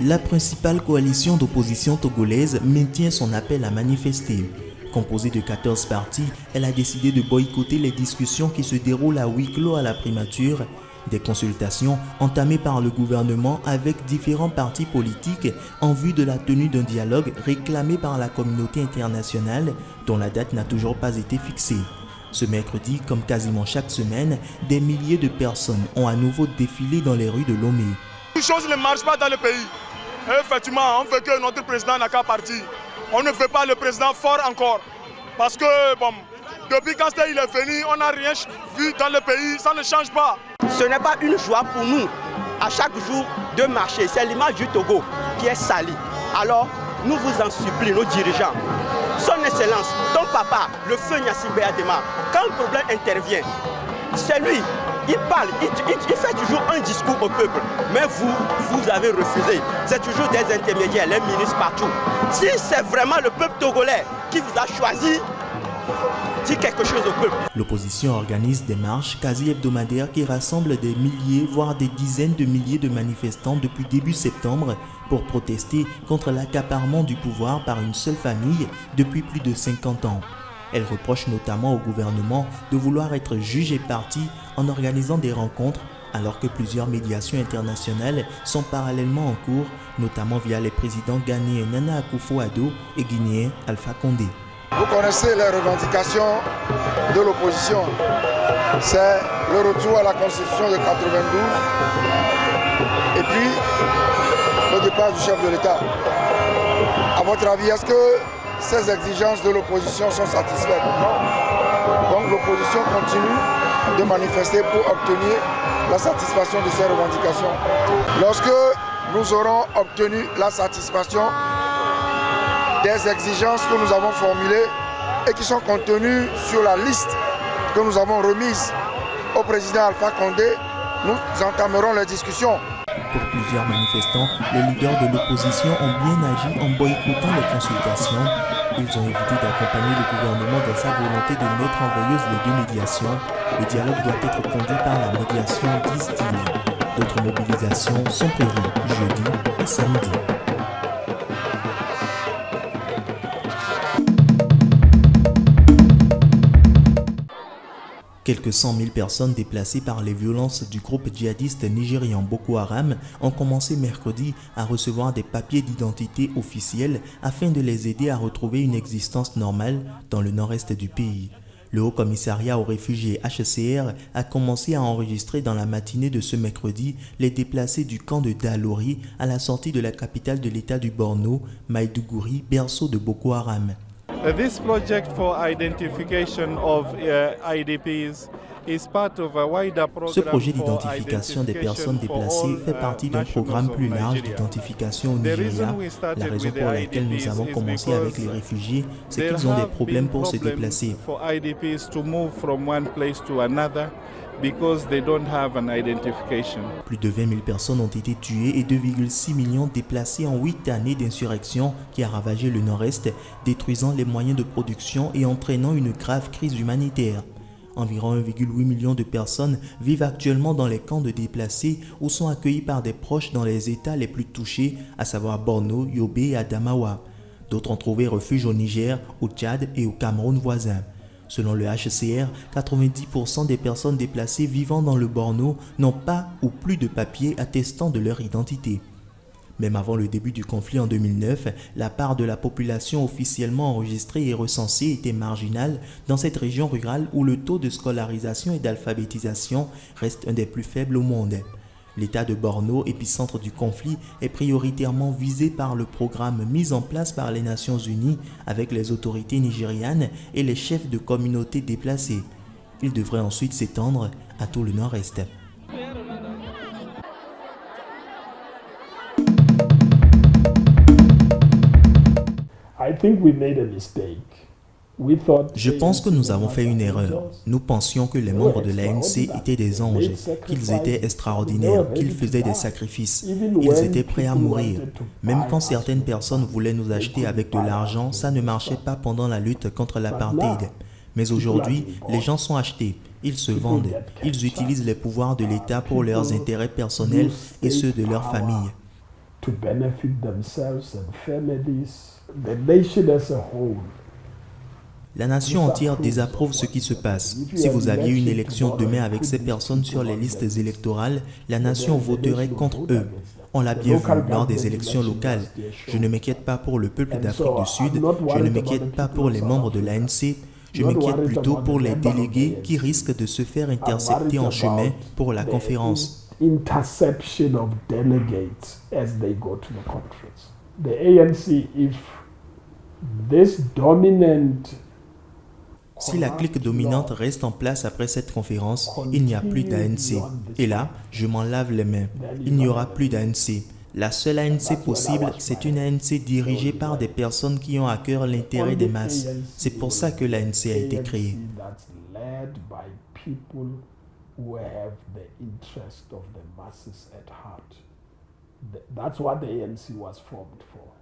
La principale coalition d'opposition togolaise maintient son appel à manifester. Composée de 14 partis, elle a décidé de boycotter les discussions qui se déroulent à huis clos à la primature, des consultations entamées par le gouvernement avec différents partis politiques en vue de la tenue d'un dialogue réclamé par la communauté internationale dont la date n'a toujours pas été fixée. Ce mercredi, comme quasiment chaque semaine, des milliers de personnes ont à nouveau défilé dans les rues de Lomé. Les choses ne marchent pas dans le pays. Et effectivement, on veut que notre président n'a qu'à partir. On ne veut pas le président fort encore. Parce que, depuis quand il est venu, on n'a rien vu dans le pays, ça ne change pas. Ce n'est pas une joie pour nous, à chaque jour, de marcher. C'est l'image du Togo qui est salie. Alors, nous vous en supplions, nos dirigeants. Son Excellence, ton papa, le feu Gnassingbé Adema, quand le problème intervient, c'est lui. Il parle, il fait toujours un discours au peuple. Mais vous avez refusé. C'est toujours des intermédiaires, les ministres partout. Si c'est vraiment le peuple togolais qui vous a choisi, dites quelque chose au peuple. L'opposition organise des marches quasi hebdomadaires qui rassemblent des milliers, voire des dizaines de milliers de manifestants depuis début septembre pour protester contre l'accaparement du pouvoir par une seule famille depuis plus de 50 ans. Elle reproche notamment au gouvernement de vouloir être juge et parti en organisant des rencontres alors que plusieurs médiations internationales sont parallèlement en cours, notamment via les présidents ghanéens Nana Akufo-Addo et guinéen Alpha Condé. Vous connaissez les revendications de l'opposition. C'est le retour à la Constitution de 92 et puis le départ du chef de l'État. À votre avis, est-ce que ces exigences de l'opposition sont satisfaites? Non. Donc l'opposition continue de manifester pour obtenir la satisfaction de ces revendications. Lorsque nous aurons obtenu la satisfaction des exigences que nous avons formulées et qui sont contenues sur la liste que nous avons remise au président Alpha Condé, nous entamerons les discussions. Pour plusieurs manifestants, les leaders de l'opposition ont bien agi en boycottant les consultations. Ils ont évité d'accompagner le gouvernement dans sa volonté de mettre en veilleuse les deux médiations. Le dialogue doit être conduit par la médiation, disent-ils. D'autres mobilisations sont prévues jeudi et samedi. Quelques 100 000 personnes déplacées par les violences du groupe djihadiste nigérian Boko Haram ont commencé mercredi à recevoir des papiers d'identité officiels afin de les aider à retrouver une existence normale dans le nord-est du pays. Le Haut Commissariat aux réfugiés HCR a commencé à enregistrer dans la matinée de ce mercredi les déplacés du camp de Dalori à la sortie de la capitale de l'état du Borno, Maïdougouri, berceau de Boko Haram. This project for identification of IDPs is part of a wider program. Ce projet d'identification des personnes déplacées fait partie d'un programme plus large d'identification au Nigeria. La raison pour laquelle nous avons commencé avec les réfugiés, c'est qu'ils ont des problèmes pour se déplacer. Because they don't have an identification. Plus de 20 000 personnes ont été tuées et 2,6 millions déplacées en 8 années d'insurrection qui a ravagé le nord-est, détruisant les moyens de production et entraînant une grave crise humanitaire. Environ 1,8 million de personnes vivent actuellement dans les camps de déplacés ou sont accueillis par des proches dans les États les plus touchés, à savoir Borno, Yobe et Adamawa. D'autres ont trouvé refuge au Niger, au Tchad et au Cameroun voisin. Selon le HCR, 90% des personnes déplacées vivant dans le Borno n'ont pas ou plus de papiers attestant de leur identité. Même avant le début du conflit en 2009, la part de la population officiellement enregistrée et recensée était marginale dans cette région rurale où le taux de scolarisation et d'alphabétisation reste un des plus faibles au monde. L'état de Borno, épicentre du conflit, est prioritairement visé par le programme mis en place par les Nations Unies avec les autorités nigérianes et les chefs de communautés déplacés. Il devrait ensuite s'étendre à tout le nord-est. Je pense que nous avons fait une erreur. Nous pensions que les membres de l'ANC étaient des anges, qu'ils étaient extraordinaires, qu'ils faisaient des sacrifices. Ils étaient prêts à mourir. Même quand certaines personnes voulaient nous acheter avec de l'argent, ça ne marchait pas pendant la lutte contre l'apartheid. Mais aujourd'hui, les gens sont achetés. Ils se vendent. Ils utilisent les pouvoirs de l'État pour leurs intérêts personnels et ceux de leur famille. to benefit themselves and families, the nation as a whole. La nation entière désapprouve ce qui se passe. Si vous aviez une élection demain avec ces personnes sur les listes électorales, la nation voterait contre eux. On l'a bien vu lors des élections locales. Je ne m'inquiète pas pour le peuple d'Afrique du Sud, je ne m'inquiète pas pour les membres de l'ANC, je m'inquiète plutôt pour les délégués qui risquent de se faire intercepter en chemin pour la conférence. Interception of delegates as they go to the conference. The ANC, if this dominant. Si la clique dominante reste en place après cette conférence, il n'y a plus d'ANC. Et là, je m'en lave les mains. Il n'y aura plus d'ANC. La seule ANC possible, c'est une ANC dirigée par des personnes qui ont à cœur l'intérêt des masses. C'est pour ça que l'ANC a été créée. That's what the ANC was formed for.